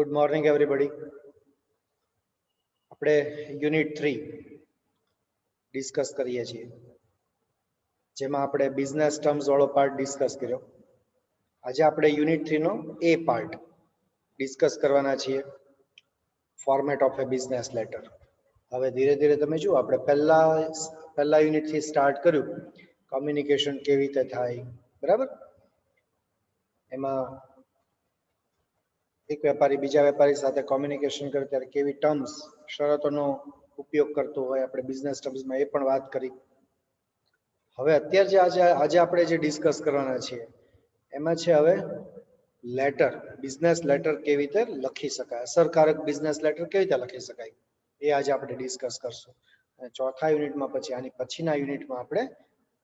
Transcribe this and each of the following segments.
Good morning everybody. આપણે unit 3 discuss કરીએ છીએ, જેમાં આપણે બિઝનેસ ટર્મ્સ વાળો પાર્ટ ડિસ્કસ કર્યો. આજે આપણે યુનિટ 3 નો એ પાર્ટ ડિસ્કસ કરવાના છીએ, format of A business letter. હવે ધીરે ધીરે તમે જુઓ, આપણે પહેલા યુનિટથી સ્ટાર્ટ કર્યું, કોમ્યુનિકેશન કેવી રીતે થાય, બરાબર. એમાં એક વેપારી બીજા વેપારી સાથે કોમ્યુનિકેશન કરે ત્યારે કેવી ટર્મ્સ, શરતોનો ઉપયોગ કરતો હોય, આપણે બિઝનેસ ટર્મ્સમાં એ પણ વાત કરી. હવે અત્યારે આજે આપણે જે ડિસ્કસ કરવાના છીએ એમાં છે હવે લેટર, બિઝનેસ લેટર કેવી રીતે લખી શકાય, અસરકારક બિઝનેસ લેટર કેવી રીતે લખી શકાય, એ આજે આપણે ડિસ્કસ કરશું. અને ચોથા યુનિટમાં પછી આની પછીના યુનિટમાં આપણે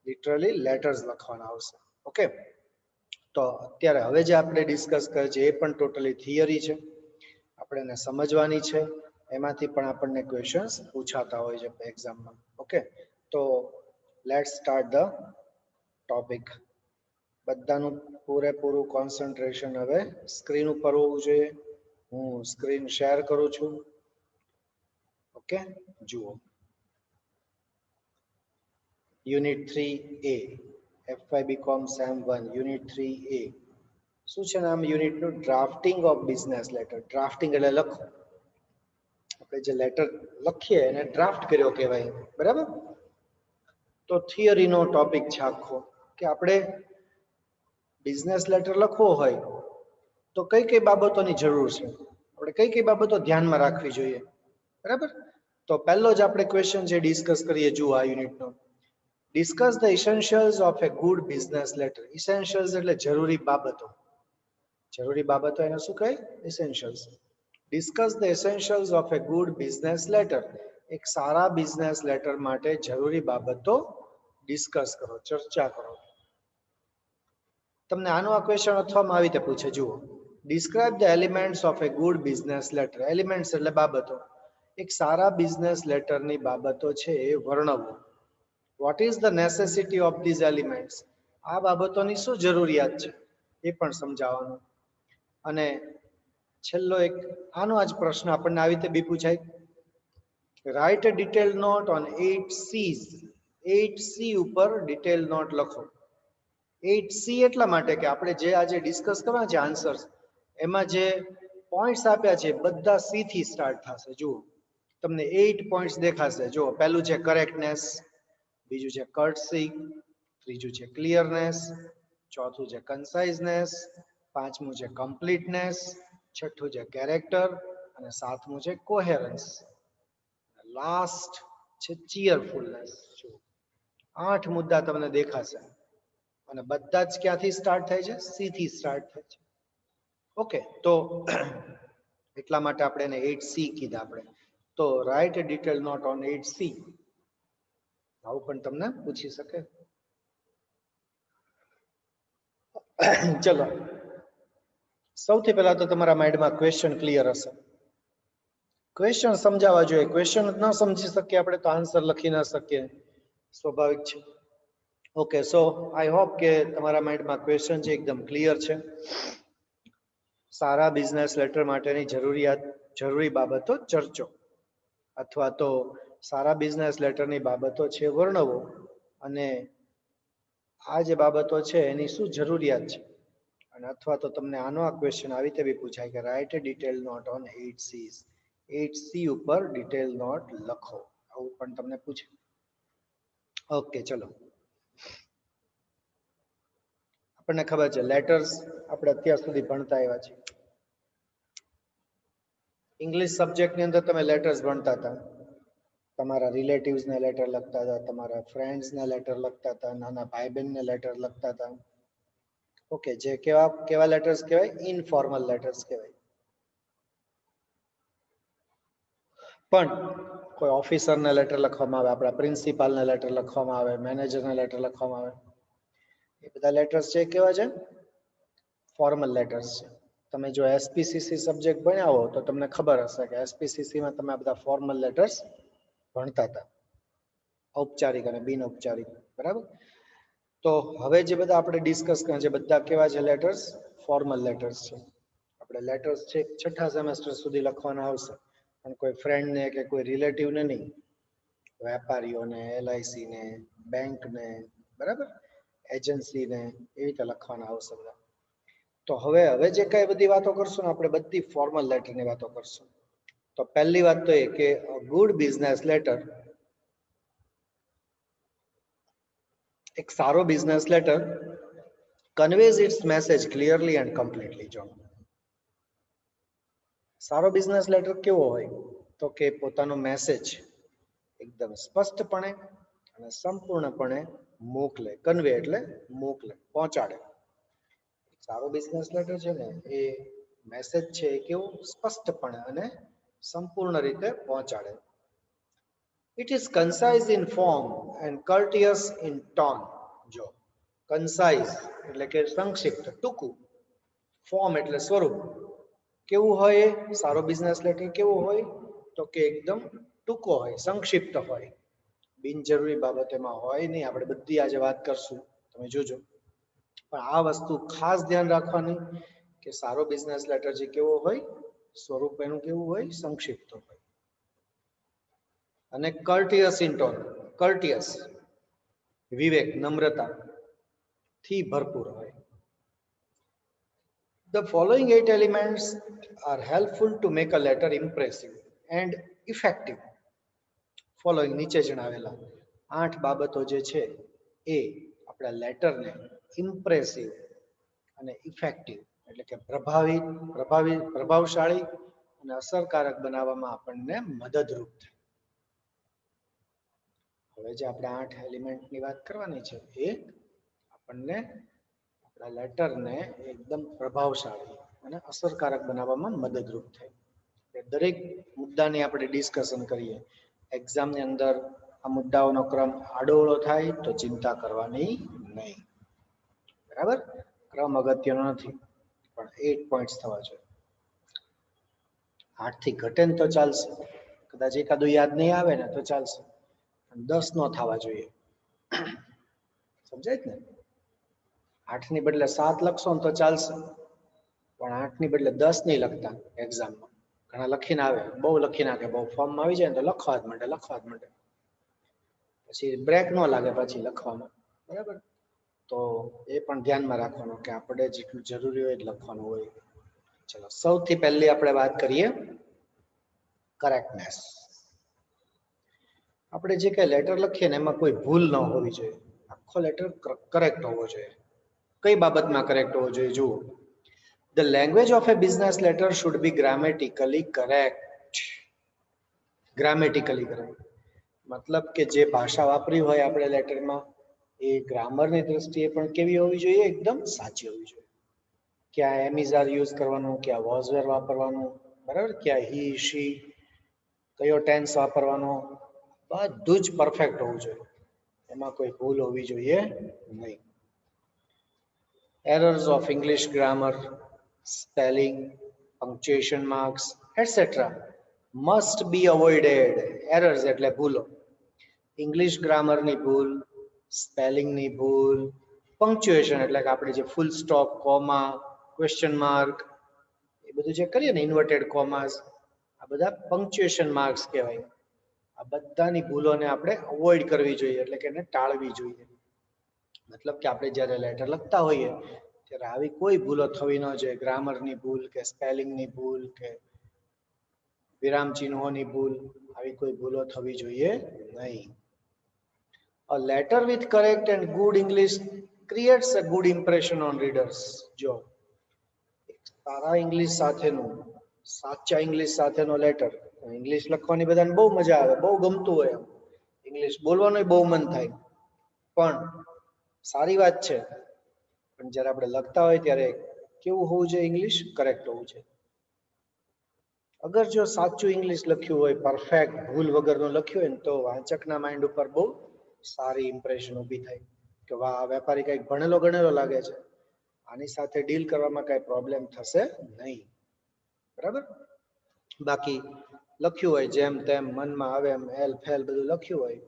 લિટરલી લેટર્સ લખવાના આવશે. ઓકે, તો અત્યારે હવે જે આપણે ડિસ્કસ કરીએ છીએ એ પણ ટોટલી થિયરી છે, આપણે એને સમજવાની છે. એમાંથી પણ આપણને ક્વેશ્ચન્સ પૂછાતા હોય છે એક્ઝામમાં. ઓકે, તો લેટ્સ સ્ટાર્ટ ધ ટોપિક. બધાનું પૂરેપૂરું કોન્સન્ટ્રેશન હવે સ્ક્રીન ઉપર હોવું જોઈએ. હું સ્ક્રીન શેર કરું છું. ઓકે, જુઓ unit 3A, FY BCom Sem 1 unit 3A. શું છે નામ યુનિટનું? Drafting of business letter. Drafting એટલે લખો. આપણે જે લેટર લખીએ એને ડ્રાફ્ટ કર્યો કહેવાય, બરાબર. તો થિયરીનો ટોપિક છે આખો, કે આપણે બિઝનેસ લેટર લખવો હોય તો કઈ કઈ બાબતોની જરૂર છે, આપણે કઈ કઈ બાબતો ધ્યાનમાં રાખવી જોઈએ, બરાબર. તો પહેલો જ આપણે ક્વેશ્ચન જે ડિસ્કસ કરીએ, જુઓ આ યુનિટનો, discuss the essentials of a good business letter. Essentials એટલે જરૂરી બાબતો. જરૂરી બાબતો એને શું કહે? Essentials. Discuss the essentials of a good business letter. એક સારા બિઝનેસ લેટર માટે જરૂરી બાબતો ડિસ્કસ કરો, ચર્ચા કરો. તમને આનો આ ક્વેશ્ચન અથવામાં આવી રીતે પૂછે, જુઓ, describe the elements of a good business letter. Elements એટલે બાબતો. એક સારા બિઝનેસ લેટરની બાબતો છે એ વર્ણવો. What is the necessity of these elements. આ બાબતોની શું જરૂરિયાત છે એ પણ સમજાવવાનું. અને છેલ્લો એક આનો આ જ પ્રશ્ન આપણને આવી રીતે બી પૂછાય, write a detail note on 8 C's. 8 C ઉપર ડિટેલ નોટ લખો. 8C એટલા માટે કે આપણે જે આજે ડિસ્કસ કરવાના છે આન્સર્સ, એમાં જે પોઈન્ટ્સ આપ્યા છે બધા C થી સ્ટાર્ટ થશે. જુઓ, તમને 8 પોઈન્ટ્સ દેખાશે. જુઓ, પહેલું છે કરેક્ટનેસ, બીજું છે કર્ટસી, ત્રીજું છે ક્લિયરનેસ, ચોથું છે કન્સાઇઝનેસ, પાંચમું છે કમ્પ્લીટનેસ, છઠ્ઠું છે કેરેક્ટર, અને સાતમું છે કોહેરન્સ, લાસ્ટ છે ચીયરફુલનેસ. 8 મુદ્દા તમને દેખાશે અને બધા જ ક્યાંથી સ્ટાર્ટ થાય છે? C થી સ્ટાર્ટ થાય છે. ઓકે, તો એટલા માટે આપણે એને 8C કીધા. આપણે તો write a detail note on 8C, આવું પણ તમને પૂછી શકે. ચલો, સૌથી પહેલા તો તમારા માઇન્ડમાં ક્વેશ્ચન ક્લિયર હશે. ક્વેશ્ચન સમજાવવા જોઈએ. ક્વેશ્ચન ન સમજી શકીએ આપણે તો આન્સર લખી ના શકીએ, સ્વાભાવિક છે. ઓકે, સો આઈ હોપ કે તમારા માઇન્ડમાં ક્વેશ્ચન છે એકદમ ક્લિયર છે. સારા બિઝનેસ લેટર માટેની જરૂરી બાબતો ચર્ચો, અથવા તો સારા બિઝનેસ લેટરની બાબતો છે વર્ણવો. અને આ જે બાબતો છે એની શું જરૂરિયાત છે. અને અથવા તો તમને આનો આ ક્વેશ્ચન આવી રીતે બી પૂછાય કે write a detail note on 8 C's. 8C ઉપર ડિટેલ નોટ લખો, આવું પણ તમને પૂછે. ઓકે, ચલો, આપણને ખબર છે લેટર્સ આપણે અત્યાર સુધી ભણતા આવ્યા છીએ. ઇંગ્લિશ સબ્જેક્ટની અંદર તમે લેટર્સ ભણતા હતા. તમારા રિલેટિવ્સને લેટર લખતા હતા, તમારા ફ્રેન્ડ્સને લેટર લખતા હતા, નાના ભાઈ બહેનને લેટર લખતા હતા. ઓકે, જે કેવા લેટર્સ કહેવાય? ઇનફોર્મલ લેટર્સ કહેવાય. પણ કોઈ ઓફિસરને લેટર લખવામાં આવે, આપણા પ્રિન્સિપાલને લેટર લખવામાં આવે, મેનેજરને લેટર લખવામાં આવે, એ બધા લેટર્સ છે કેવા છે? ફોર્મલ લેટર્સ છે. તમે જો એસપીસીસી સબ્જેક્ટ ભણ્યા હો તો તમને ખબર હશે કે એસપીસીસીમાં તમે આ બધા ફોર્મલ લેટર્સ ભણતા હતા, ઔપચારિક અને બિનઔપચારિક, બરાબર. તો હવે જે બધા આપણે ડિસ્કસ કર્યા છે બધા કેવા છે લેટર્સ? ફોર્મલ લેટર્સ છે. આપણે લેટર્સ છે છઠ્ઠા સેમેસ્ટર સુધી લખવાના આવશે, પણ કોઈ ફ્રેન્ડને કે કોઈ રિલેટિવને નહીં, વેપારીઓને, LIC ને, બેંકને, બરાબર, એજન્સીને, એવી રીતે લખવાના આવશે બધા. તો હવે જે કઈ બધી વાતો કરશું ને આપણે બધી ફોર્મલ લેટરની વાતો કરશું. તો પહેલી વાત તો એ કે ગુડ બિઝનેસ લેટર, એક સારો business letter conveys its message clearly and completely. જો સારો બિઝનેસ લેટર કેવો હોય તો કે પોતાનો મેસેજ એકદમ સ્પષ્ટપણે અને સંપૂર્ણપણે મોકલે. કન્વે એટલે મોકલે, પહોંચાડે. સારો બિઝનેસ લેટર છે ને એ મેસેજ છે એ કેવું સ્પષ્ટપણે અને સંપૂર્ણ રીતે પહોંચાડે. It is concise in form and courteous in tone. જો કન્સાઇઝ એટલે કે સંક્ષિપ્ત, ટૂંકું, ફોર્મ એટલે સ્વરૂપ. કેવું હોય સારો બિઝનેસ લેટર? કેવું હોય તો કે એકદમ ટૂંકો હોય, સંક્ષિપ્ત હોય, બિનજરૂરી બાબત એમાં હોય નહીં. આપણે બધી આજે વાત કરશું, તમે જોજો. પણ આ વસ્તુ ખાસ ધ્યાન રાખવાની કે સારો બિઝનેસ લેટર જે કેવો હોય, સ્વરૂપ એનું કેવું હોય, સંક્ષિપ્ત હોય. અને courteous in tone, courteous વિવેક, નમ્રતા થી ભરપૂર હોય. The following 8 elements are helpful to make a letter impressive and effective. Following નીચે જણાવેલા 8 બાબતો જે છે એ આપણા લેટરને ઇમ્પ્રેસિવ અને ઇફેક્ટિવ એટલે કે પ્રભાવશાળી અને અસરકારક બનાવવામાં આપણને મદદરૂપ થાય. હવે જે આપણે 8 એલિમેન્ટની વાત કરવાની છે એ આપણને આપણા લેટરને એકદમ પ્રભાવશાળી અને અસરકારક બનાવવામાં મદદરૂપ થાય. દરેક મુદ્દાની આપણે ડિસ્કશન કરીએ. એક્ઝામની અંદર આ મુદ્દાઓનો ક્રમ આડોઅવળો થાય તો ચિંતા કરવાની નહીં. બરાબર, ક્રમ અગત્યનો નથી, પણ 8 પોઈન્ટ્સ થવા જોઈએ. 8 થી ઘટે ને તો ચાલશે, કદાચ એકાદું યાદ નહીં આવે ને તો ચાલશે, પણ 10 નો થવા જોઈએ. સમજાય ને? 8 ની બદલે 7 લખશો ને તો ચાલશે, પણ 8 ની બદલે 10 નહીં લખતા. એક્ઝામમાં ઘણા લખીને આવે, બહુ લખી નાખે, બહુ ફોર્મમાં આવી જાય ને તો લખવા જ માંડે, પછી બ્રેક ન લાગે પછી લખવામાં. બરાબર, તો એ પણ ધ્યાનમાં રાખવાનું કે આપણે જેટલું જરૂરી હોય એટલું લખવાનું હોય. ચલો, સૌથી પહેલી આપણે વાત કરીએ કરેક્ટનેસ. આપણે જે કઈ લેટર લખીએ ને એમાં કોઈ ભૂલ ન હોવી જોઈએ. આખો લેટર કરેક્ટ હોવો જોઈએ. કઈ બાબતમાં કરેક્ટ હોવો જોઈએ? જુઓ, the language of a business letter should be grammatically correct. Grammatically correct મતલબ કે જે ભાષા વાપરી હોય આપણે લેટરમાં એ ગ્રામરની દ્રષ્ટિએ પણ કેવી હોવી જોઈએ? એકદમ સાચી હોવી જોઈએ. ક્યાં એમ ઇઝ આર યુઝ કરવાનું, ક્યાં વોઝ વેર વાપરવાનું, બરાબર, ક્યાં હી શી, કયો ટેન્સ વાપરવાનો, બધું જ પરફેક્ટ હોવું જોઈએ. એમાં કોઈ ભૂલ હોવી જોઈએ નહીં. Errors of English grammar, spelling, punctuation marks, etc. must be avoided. Errors એટલે ભૂલો. ઇંગ્લિશ ગ્રામરની ભૂલ, સ્પેલિંગની ભૂલ, પંક્ચ્યુએશન એટલે કે આપણે જે full stop, comma, question mark, એ બધું જે કરીએ ને, ઇન્વર્ટેડ કોમાસ, આ બધા પંક્ચ્યુએશન માર્ક્સ કહેવાય. આ બધાની ભૂલોને આપણે અવોઇડ કરવી જોઈએ, એટલે કે એને ટાળવી જોઈએ. મતલબ કે આપણે જ્યારે લેટર લખતા હોઈએ ત્યારે આવી કોઈ ભૂલો થવી ન જોઈએ. ગ્રામરની ભૂલ કે સ્પેલિંગની ભૂલ કે વિરામ ચિહ્નોની ભૂલ, આવી કોઈ ભૂલો થવી જોઈએ નહીં. A letter with correct and good English creates a good impression on readers. જો સારા ઇંગ્લિશ સાથેનું, સાચા ઇંગ્લિશ સાથેનો લેટર, ઇંગ્લિશ લખવાની બધાને બહુ મજા આવે, બહુ ગમતું હોય, ઇંગ્લિશ બોલવાનું બહુ મન થાય, પણ સારી વાત છે, પણ જ્યારે આપણે લખતા હોય ત્યારે કેવું હોવું જોઈએ? ઇંગ્લિશ કરેક્ટ હોવું જોઈએ. અગર જો સાચું ઇંગ્લિશ લખ્યું હોય, પરફેક્ટ ભૂલ વગરનું લખ્યું હોય ને, તો વાંચકના માઇન્ડ ઉપર બહુ સારી ઇમ્પ્રેશન ઊભી થાય કે વાહ, આ વેપારી કંઈક ભણેલો ગણેલો લાગે છે, આની સાથે ડીલ કરવામાં કઈ પ્રોબ્લેમ થશે નહીં. બરાબર, બાકી લખ્યું હોય જેમ તેમ, મનમાં આવે એમ એલ ફેલ બધું લખ્યું હોય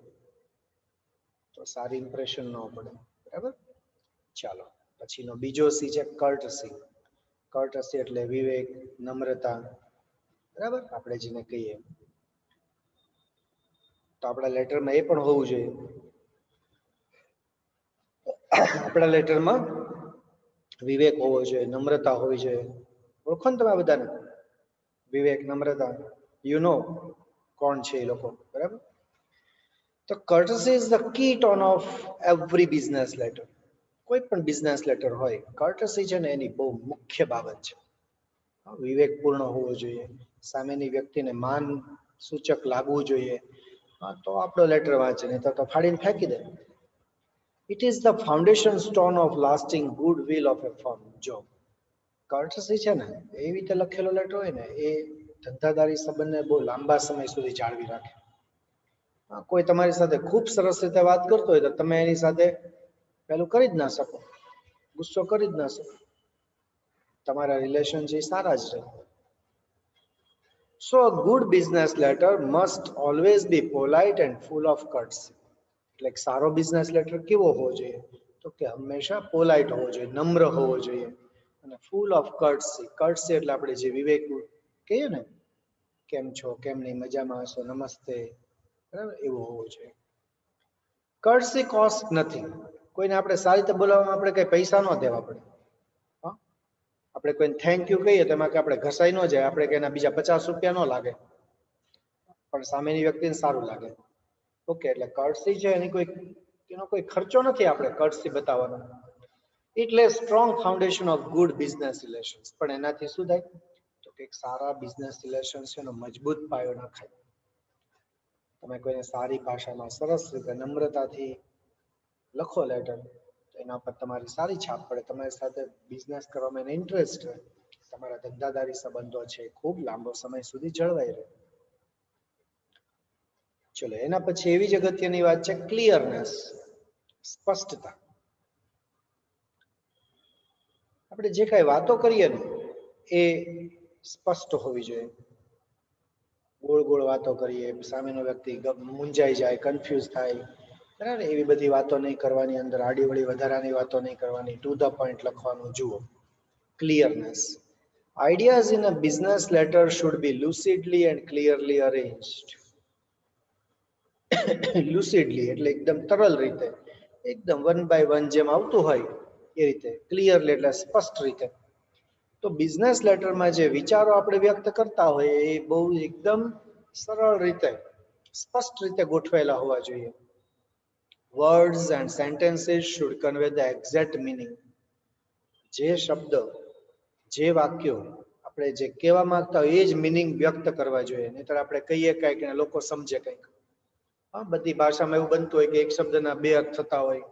તો સારી ઇમ્પ્રેશન ન પડે. બરાબર, ચાલો પછીનો બીજો સી છે કર્ટસી. કર્ટસી એટલે વિવેક, નમ્રતા, બરાબર, આપણે જેને કહીએ. તો આપણા લેટરમાં એ પણ હોવું જોઈએ. આપણા લેટરમાં વિવેક હોવો જોઈએ, નમ્રતા હોવી જોઈએ. ઓળખો ને તમે બધાને? વિવેક, નમ્રતા, યુ નો કોણ છે એ લોકો, બરાબર? તો courtesy is the key tone of every business letter. કોઈ પણ બિઝનેસ લેટર હોય, courtesy છે ને એની બહુ મુખ્ય બાબત છે. વિવેકપૂર્ણ હોવો જોઈએ, સામેની વ્યક્તિને માન સૂચક લાગવું જોઈએ. તો આપણો લેટર વાંચે, નહીં તો ફાડીને ફેંકી દે. It is the foundation stone of lasting good will of a firm. જો courtesy છે ને એવી રીતે લખેલો લેટર હોય ને, એ ધંધાદારી સંબંધને બહુ લાંબા સમય સુધી જાળવી રાખે. કોઈ તમારી સાથે ખૂબ સરસ રીતે વાત કરતો હોય તો તમે એની સાથે પેલું કરી જ ના શકો, ગુસ્સો કરી જ ના શકો. તમારા રિલેશન છે સારા જ રહે. So a good business letter must always be polite and full of courtesy. એટલે સારો બિઝનેસ લેટર કેવો હોવો જોઈએ? તો કે હંમેશા પોલાઇટ હોવો જોઈએ, નમ્ર હોવો જોઈએ, અને ફૂલ ઓફ courtesy. courtesy એટલે આપણે જે વિવેક કહીએ ને, કેમ છો, કેમ નહીં, મજામાં હશો, નમસ્તે, બરાબર, એવું હોવું જોઈએ. courtesy કોસ્ટ નથી. કોઈને આપણે સારી રીતે બોલાવવામાં આપણે કઈ પૈસા ન દેવા પડે. આપણે કોઈને થેન્ક યુ કહીએ તો એમાં કે આપણે ઘસાઈ ન જાય, આપણે કે એના બીજા 50 રૂપિયા ન લાગે, પણ સામેની વ્યક્તિને સારું લાગે. ઓકે, એટલે courtesy છે એનો કોઈ ખર્ચો નથી આપણે courtesy બતાવવાનો. It lays strong foundation of good business relations. પણ એનાથી શું થાય? તો કે સારા બિઝનેસ રિલેશન્સ છે એનો મજબૂત પાયો નખાય. તમે કોઈને સારી ભાષામાં સરસ રીતે નમ્રતાથી લખો લેટર, તો એના પર તમારી સારી છાપ પડે, તમારી સાથે બિઝનેસ કરવામાં એને ઇન્ટરેસ્ટ રહે, તમારા ધંધાદારી સંબંધો છે ખૂબ લાંબો સમય સુધી જળવાઈ રહે. ચલો, એના પછી એવી જ અગત્યની વાત છે ક્લિયરનેસ, સ્પષ્ટતા. આપણે જે કાંઈ વાતો કરીએ ને એ સ્પષ્ટ હોવી જોઈએ. ગોળ ગોળ વાતો કરીએ, સામેનો વ્યક્તિ મૂંઝાઈ જાય, કન્ફ્યુઝ થાય, બરાબર, એવી બધી વાતો નહીં કરવાની. અંદર આડીવળી વધારાની વાતો નહીં કરવાની, ટુ ધ પોઈન્ટ લખવાનું. જુઓ, clearness. Ideas in a business letter should be lucidly and clearly arranged. lucidly એટલે એકદમ તરલ રીતે, એકદમ વન બાય વન જેમ આવતું હોય એ રીતે. ક્લિયરલી એટલે સ્પષ્ટ રીતે. તો બિઝનેસ લેટરમાં જે વિચારો આપણે વ્યક્ત કરતા હોય એ બહુ એકદમ સરળ રીતે, સ્પષ્ટ રીતે ગોઠવાયેલા હોવા જોઈએ. Words and sentences should convey the exact meaning. જે શબ્દ, જે વાક્યો આપણે જે કહેવા માંગતા હોય એ જ મિનિંગ વ્યક્ત કરવા જોઈએ. નહીતર આપણે કહીએ કંઈક ને લોકો સમજે કંઈક. બધી ભાષામાં એવું બનતું હોય કે એક શબ્દના બે અર્થ થતા હોય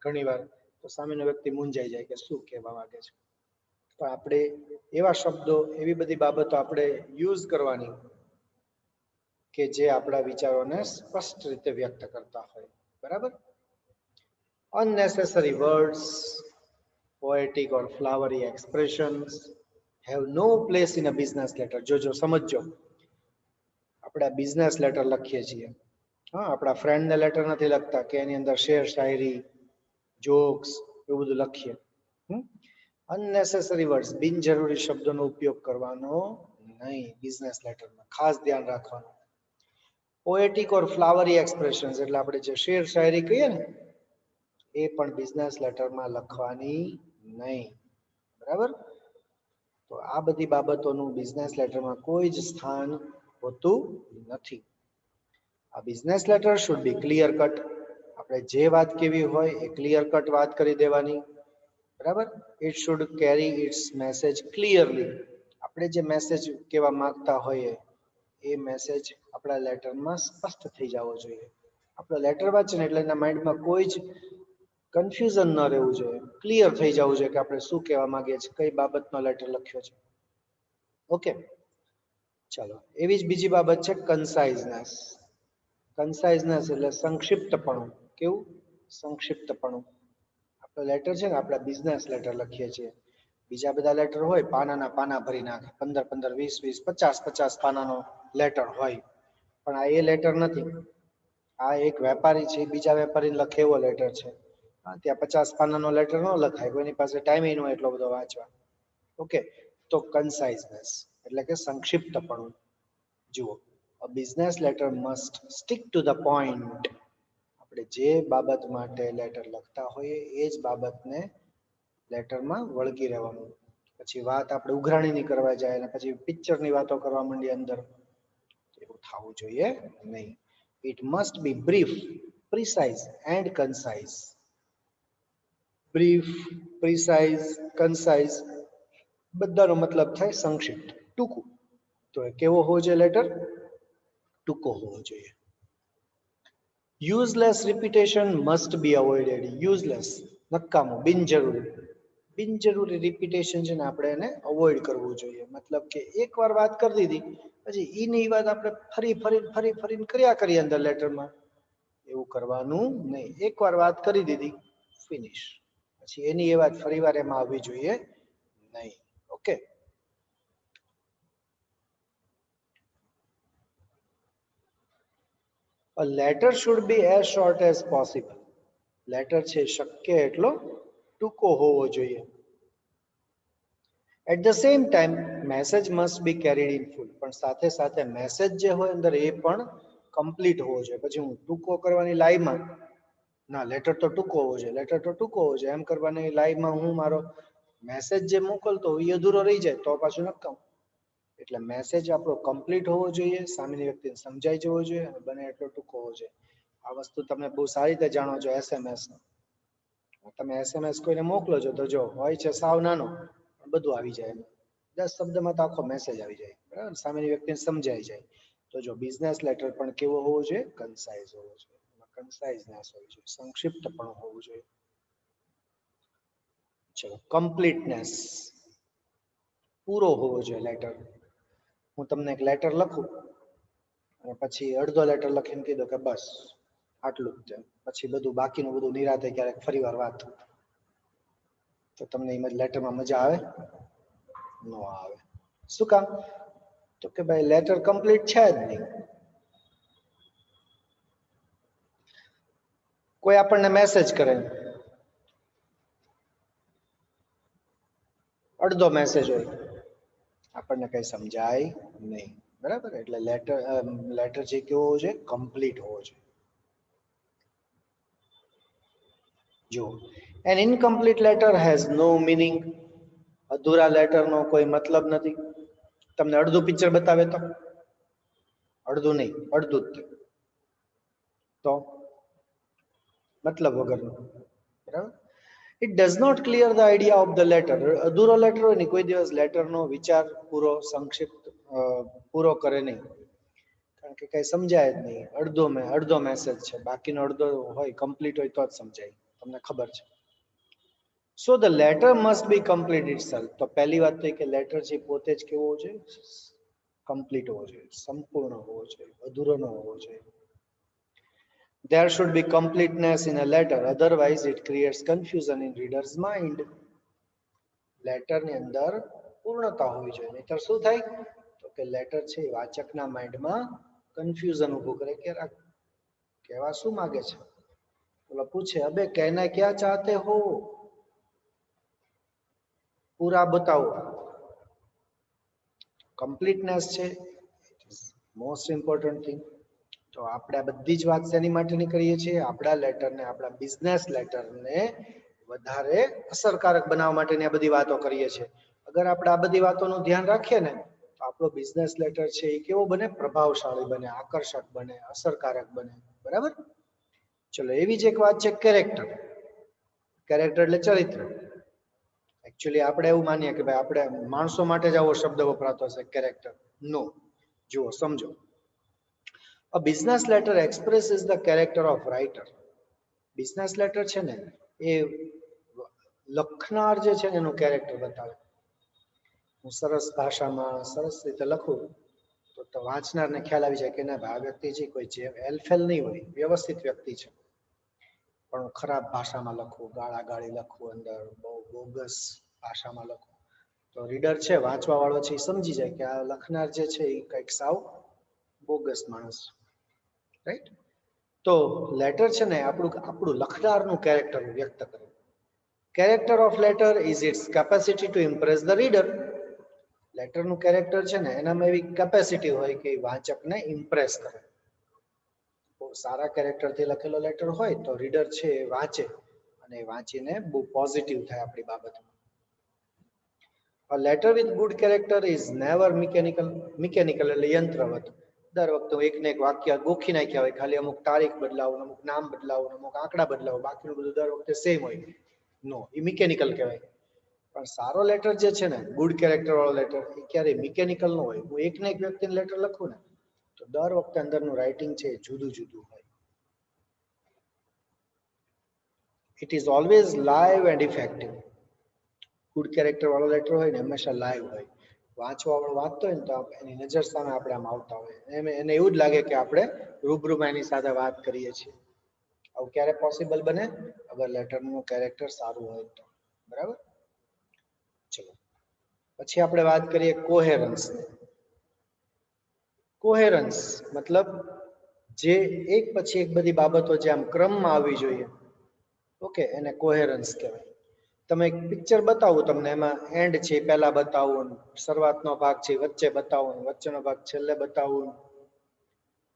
ઘણી વાર, તો સામેનો વ્યક્તિ મૂંઝાઈ જાય કે શું કહેવા માંગે છે. તો આપણે એવા શબ્દો, એવી બધી બાબતો આપણે યુઝ કરવાની કે જે આપણા વિચારોને સ્પષ્ટ રીતે વ્યક્ત કરતા હોય, બરાબર. unnecessary words, poetic or flowery expressions have no place in a business letter. જો સમજો, આપણે બિઝનેસ લેટર લખીએ છીએ, આપણા ફ્રેન્ડને લેટર નથી લખતા કે એની અંદર શેર શાયરી, જોક્સ એવું બધું લખીએ. અનનેસેસરી વર્ડ્સ, બિનજરૂરી શબ્દોનો ઉપયોગ કરવાનો નહીં બિઝનેસ લેટરમાં, ખાસ ધ્યાન રાખવાનું. પોએટિક ઓર ફ્લાવરી એક્સપ્રેશન્સ એટલે આપણે જે શેર શાયરી કહીએ ને એ પણ બિઝનેસ લેટરમાં લખવાની નહીં, બરાબર. તો આ બધી બાબતોનું બિઝનેસ લેટરમાં કોઈ જ સ્થાન હોતું નથી. આ business letter should be clear cut. આપણે જે વાત કેવી હોય એ ક્લિયર કટ વાત કરી દેવાની, બરાબર. It should carry its message clearly. આપણે જે મેસેજ કહેવા માંગતા હોઈએ એ મેસેજ આપણા લેટરમાં સ્પષ્ટ થઈ જવો જોઈએ. આપણો લેટર વાંચે ને એટલે એના માઇન્ડમાં કોઈ જ કન્ફ્યુઝન ન રહેવું જોઈએ, ક્લિયર થઈ જવું જોઈએ કે આપણે શું કહેવા માંગીએ છીએ, કઈ બાબતનો લેટર લખ્યો છે. ઓકે, ચાલો. એવી જ બીજી બાબત છે કન્સાઇઝનેસ. કન્સાઇઝનેસ એટલે સંક્ષિપ્તપણું. કેવું? સંક્ષિપ્તપણું. આપણો લેટર છે ને, આપણે બિઝનેસ લેટર લખીએ છીએ, બીજા બધા લેટર હોય પાનાના પાના ભરી નાખે, 15-15, 20-20, 50-50 પાનાનો લેટર હોય, પણ આ એ લેટર નથી. આ એક વેપારી છે, બીજા વેપારીને લખે એવો લેટર છે. ત્યાં 50 પાનાનો લેટર ન લખાય, કોઈની પાસે ટાઈમ ન હોય એટલો બધો વાંચવા. ઓકે, તો કન્સાઇઝનેસ એટલે કે સંક્ષિપ્તપણું. જુઓ, a business letter must stick to the point. આપણે જે બાબત માટે લેટર લખતા હોઈએ એ જ બાબતને લેટરમાં વળગી રહેવાનું. પછી વાત આપણે ઉઘરાણીની કરવા જાય અને પછી પિક્ચરની વાતો કરવા માંડીએ અંદર, એવું થવું જોઈએ નહીં. It must be brief, precise and concise. Brief, precise, concise બધાનો મતલબ થાય સંક્ષિપ્ત, ટૂંકું. તો એ કેવો હોવો જોઈએ લેટર? ટૂંકો હોવો જોઈએ. Useless repetition must be avoided. Useless નકામું, બિનજરૂરી. બિનજરૂરી રિપીટેશન છે ને આપણે એને અવોઇડ કરવું જોઈએ. મતલબ કે એકવાર વાત કરી દીધી પછી એની વાત આપણે ફરીને કર્યા કરીએ અંદર લેટરમાં, એવું કરવાનું નહીં. એકવાર વાત કરી દીધી, ફિનિશ. પછી એની એ વાત ફરીવાર એમાં આવવી જોઈએ નહીં. Okay. A letter should be as short as possible. Letter છે શક્ય એટલો ટૂંકો હોવો જોઈએ. At the same time message must be carried in full. પણ સાથે સાથે મેસેજ જે હોય અંદર એ પણ કમ્પ્લીટ હોવો જોઈએ. પછી હું ટૂંકો કરવાની લાઈમાં ના, લેટર તો ટૂંકો હોવો જોઈએ, લેટર તો ટૂંકો હોવો જોઈએ એમ કરવાની લાઈમાં હું મારો મેસેજ જે મોકલતો હોય એ અધૂરો રહી જાય તો પાછું નકામ. એટલે મેસેજ આપણો કમ્પ્લીટ હોવો જોઈએ, સામેની વ્યક્તિને સમજાઈ જવો જોઈએ અને બને એટલો ટૂંકો હોવો જોઈએ. આ વસ્તુ તમે બહુ સારી રીતે જાણો છો એસએમએસ. તમે એસએમએસ કોઈને મોકલો છો તો જો હોય છે સાવ નાનો, બધું આવી જાય. 10 શબ્દમાં તો આખો મેસેજ આવી જાય, બરાબર? સામેની વ્યક્તિને સમજાઈ જાય. તો જો બિઝનેસ લેટર પણ કેવો હોવો જોઈએ? કન્સાઇઝ હોવો જોઈએ. કન્સાઇઝનેસ હોવી જોઈએ, સંક્ષિપ્ત પણ હોવું જોઈએ. ચલો, કમ્પ્લીટનેસ, પૂરો હોવો જોઈએ લેટર. હું તમને એક લેટર લખું અને પછી અડધો લેટર લખીને કીધું કે બસ આટલું જ છે, પછી બધું બાકીનું બધું નિરાતે ક્યારેક ફરી વાર વાત, તો તમને એ લેટરમાં મજા આવે? ન આવે. શું કામ? તો કે ભાઈ લેટર કમ્પ્લીટ છે જ નહીં. કોઈ આપણને મેસેજ કરે, અડધો મેસેજ હોય, આપણને કઈ સમજાય નહીં, બરાબર? એટલે લેટર જે કેવો હોવો જોઈએ? કમ્પ્લીટ હોવો જોઈએ. જો, an incomplete letter has no meaning. અધૂરા લેટરનો કોઈ મતલબ નથી. તમને અડધું પિક્ચર બતાવે તો અડધું નહીં, અડધું જ તો મતલબ વગરનું, બરાબર? It does not clear the idea of the letter. અધૂરો લેટર હોય ને કોઈ દિવસ લેટરનો વિચાર પૂરો, સંક્ષિપ્ત પૂરો કરે નહીં, કારણ કે કઈ સમજાય જ નહીં. અડધો મેસેજ છે, બાકીનો અડધો હોય કમ્પ્લીટ હોય તો જ સમજાય, તમને ખબર છે. So the letter must be complete itself. તો પહેલી વાત તો કે લેટર છે પોતે જ કેવો હોવો જોઈએ? કમ્પ્લીટ હોવો જોઈએ, સંપૂર્ણ હોવો જોઈએ, અધૂરો ન હોવો જોઈએ. There should be completeness in a letter, otherwise it creates confusion in reader's mind. લેટરની અંદર પૂર્ણતા હોવી જોઈએ, નહીતર શું થાય? તો કે લેટર છે વાચકના માઇન્ડમાં કન્ફ્યુઝન ઊભું કરે કે કહેવા શું માંગે છે. બોલો પૂછે, અબે કહેના ક્યા ચાહતે હો, પૂરા બતાવો. કમ્પ્લીટનેસ છે મોસ્ટ ઇમ્પોર્ટન્ટ થિંગ. તો આપણે આ બધી જ વાત શેની માટેની કરીએ છીએ? આપણા લેટરને, આપણા બિઝનેસ લેટરને વધારે અસરકારક બનાવવા માટેની આ બધી વાતો કરીએ છીએ. અગર આપણે આ બધી વાતોનું ધ્યાન રાખીએ ને તો આપણો બિઝનેસ લેટર છે એ કેવો બને? પ્રભાવશાળી બને, આકર્ષક બને, અસરકારક બને, બરાબર? ચલો, એવી જ એક વાત છે કેરેક્ટર. કેરેક્ટર એટલે ચરિત્ર. એકચ્યુઅલી આપણે એવું માનીએ કે ભાઈ આપણે માણસો માટે જ આવો શબ્દ વપરાતો હશે કેરેક્ટર. નો. જુઓ, સમજો. A business letter expresses the character of writer. Business letter છે ને એ લખનાર જે છે એનું કેરેક્ટર બતાવે. હું સરસ ભાષામાં સરસ રીતે લખું તો વાંચનારને ખ્યાલ આવી જાય કે ના ભાઈ આ વ્યક્તિ છે કોઈ જે એલફેલ નહીં હોય, વ્યવસ્થિત વ્યક્તિ છે. પણ ખરાબ ભાષામાં લખું, ગાળાગાળી લખું, અંદર બહુ બોગસ ભાષામાં લખું, તો રીડર છે, વાંચવા વાળો છે, એ સમજી જાય કે આ લખનાર જે છે એ કંઈક સાવ બોગસ માણસ, રાઈટ? તો લેટર છે ને આપણું લખનારનું કેરેક્ટર વ્યક્ત કરે. Character of letter is its capacity to impress the reader. લેટરનું કેરેક્ટર છે ને એનામાં એવી કેપેસિટી હોય કે વાંચકને ઇમ્પ્રેસ કરે. બહુ સારા કેરેક્ટરથી લખેલો લેટર હોય તો રીડર છે એ વાંચે અને વાંચીને બહુ પોઝિટિવ થાય આપણી બાબતમાં. A letter with good character is never mechanical એટલે યંત્રવત. દર વખતે હું એકને એક વાક્ય ગોખી નાખ્યા હોય, ખાલી અમુક તારીખ બદલાવું, અમુક નામ બદલાવું, અમુક આંકડા બદલાવું, બાકીનું બધું દર વખતે સેમ હોય. નો, એ મિકેનિકલ કહેવાય. પણ સારો લેટર જે છે ને, ગુડ કેરેક્ટર વાળો લેટર, એ ક્યારેય મિકેનિકલ ન હોય. હું એકને એક વ્યક્તિને લેટર લખું ને તો દર વખતે અંદરનું રાઇટિંગ છે એ જુદું જુદું હોય. It is always live and effective. Good character વાળો લેટર હોય ને હંમેશા લાઈવ હોય. વાંચવા વાળો વાંચતો હોય ને તો એની નજર સામે આપણે આમ આવતા હોય, એને એવું જ લાગે કે આપણે રૂબરૂમાં એની સાથે વાત કરીએ છીએ. આવું ક્યારે પોસિબલ બને? અગર લેટરનું કેરેક્ટર સારું હોય તો. બરાબર? ચલો પછી આપણે વાત કરીએ કોહેરન્સ. કોહેરન્સ મતલબ જે એક પછી એક બધી બાબતો જે આમ ક્રમમાં આવવી જોઈએ, ઓકે, એને કોહેરન્સ કહેવાય. તમે એક પિક્ચર બતાવું તમને, એમાં એન્ડ છે પહેલા બતાવું, શરૂઆતનો ભાગ છે વચ્ચે બતાવું, વચ્ચેનો ભાગ છેલ્લે બતાવું,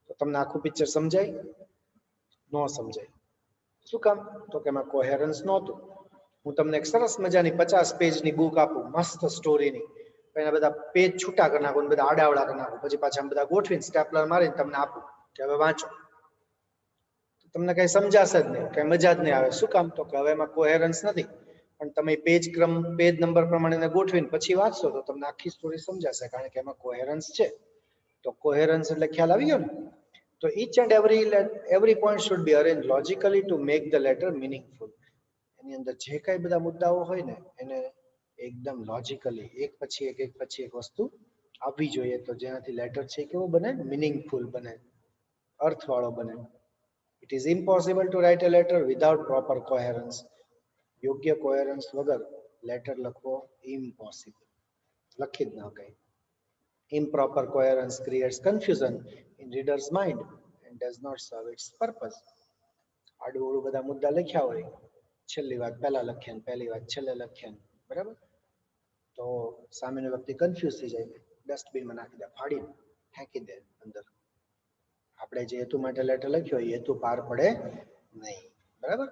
તો તમને આખું પિક્ચર સમજાય? ન સમજાય. શું કામ? તો કે એમાં કોહેરન્સ નહોતું. હું તમને એક સરસ મજાની 50 પેજની બુક આપું, મસ્ત સ્ટોરીની, એના બધા પેજ છૂટા કરી નાખું, બધા આડાવડા કરી નાખું, પછી પાછા બધા ગોઠવીને સ્ટેપલર મારીને તમને આપું કે હવે વાંચો. તમને કઈ સમજાશે જ નહીં, કઈ મજા જ નહીં આવે. શું કામ? તો કે હવે એમાં કોહેરન્સ નથી. પણ તમે પેજ નંબર પ્રમાણે ગોઠવીને પછી વાંચશો તો તમને આખી સ્ટોરી સમજાશે, કારણ કે એમાં કોહેરન્સ છે. તો કોહેરન્સ એટલે ખ્યાલ આવી ગયો ને? તો each and every point should be arranged logically to make the letter meaningful. એની અંદર જે કઈ બધા મુદ્દાઓ હોય ને એને એકદમ લોજિકલી એક પછી એક વસ્તુ આવવી જોઈએ, તો જેનાથી લેટર છે કેવો બને? મીનિંગફુલ બને, અર્થવાળો બને. It is impossible to write a letter without proper coherence. યોગ્ય કોહેરન્સ વગર લેટર લખવો ઇમ્પોસિબલ, લખી જ ન કઈ. Improper coherence creates confusion in reader's mind and does not serve its purpose. આડું બધા મુદ્દા લખ્યા હોય, છેલ્લી વાત પહેલા લખ્યા ને પહેલી વાત છેલ્લે લખ્યા, બરાબર? તો સામેનો વ્યક્તિ કન્ફ્યુઝ થઈ જાય, ડસ્ટબિનમાં નાખી દે, ફાડીને ફેંકી દે અંદર. આપણે જે હેતુ માટે લેટર લખ્યો એ હેતુ પાર પડે નહીં. બરાબર?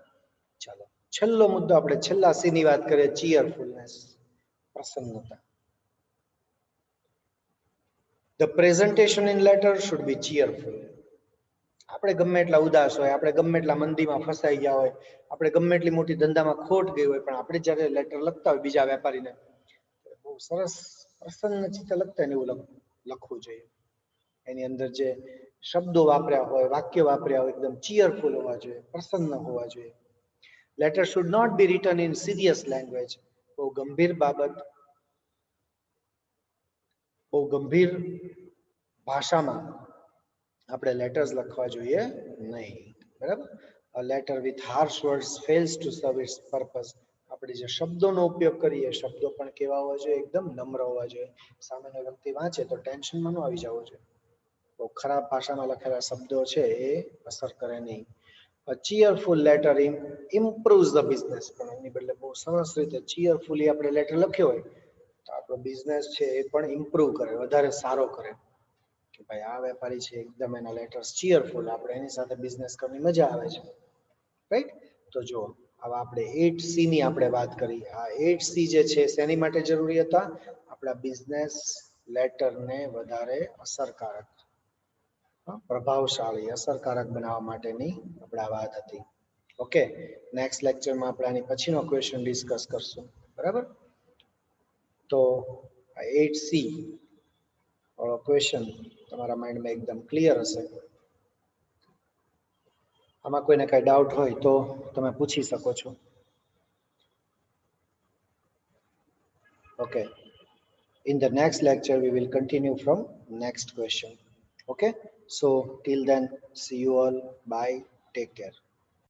ચાલો છેલ્લો મુદ્દો, આપણે છેલ્લા સી ની વાત કરીએ, ચીયરફુલનેસ, પ્રસન્નતા. The presentation in letter should be cheerful. આપણે ગમે એટલા ઉદાસ હોય, આપણે ગમે એટલા મંદીમાં ફસાઈ ગયા હોય, આપણે ગમે એટલી મોટી ધંધામાં ખોટ ગઈ હોય, પણ આપણે જ્યારે લેટર લખતા હોય બીજા વેપારીને, બહુ સરસ પ્રસન્ન ચિત્તે લખતા હોય એવું લખવું જોઈએ. એની અંદર જે શબ્દો વાપર્યા હોય, વાક્ય વાપર્યા હોય, એકદમ ચીયરફુલ હોવા જોઈએ, પ્રસન્ન હોવા જોઈએ. Letter should not be written in serious language. બહુ ગંભીર બાબત, બહુ ગંભીર ભાષામાં આપણે લેટર્સ લખવા જોઈએ નહીં. બરાબર? A letter with harsh words fails to serve its purpose. આપણે જે શબ્દોનો ઉપયોગ કરીએ, શબ્દો પણ કેવા હોવા જોઈએ? એકદમ નમ્ર હોવા જોઈએ. સામેનો વ્યક્તિ વાંચે તો ટેન્શનમાં ન આવી જવું જોઈએ. બહુ ખરાબ ભાષામાં લખેલા શબ્દો છે એ અસર કરે નહીં. A cheerful letter improves the business. પણ એની બદલે બહુ સરસ રીતે ચીયરફુલી આપણે લેટર લખ્યો હોય તો આપણો બિઝનેસ છે એ પણ ઇમ્પ્રૂવ કરે, વધારે સારો કરે. કે ભાઈ આ વેપારી છે એકદમ એના લેટર્સ ચીયરફુલ, આપણે એની સાથે બિઝનેસ કરવાની મજા આવે છે. રાઈટ? તો જો હવે આપણે 8C ની આપણે વાત કરી. આ 8C જે છે શેની માટે જરૂરી હતા? આપણા બિઝનેસ લેટરને વધારે અસરકારક, પ્રભાવશાળી, અસરકારક બનાવવા માટેની આપણા વાત હતી. ઓકે, નેક્સ્ટ લેક્ચરમાં આપણે આની પછીનો ક્વેશ્ચન ડિસ્કસ કરશું. બરાબર? તો 8C ક્વેશ્ચન તમારા માઇન્ડમાં એકદમ ક્લિયર હશે. આમાં કોઈને કઈ ડાઉટ હોય તો તમે પૂછી શકો છો. Okay, in the next lecture we will continue from next question. Okay, so till then, see you all, bye, take care.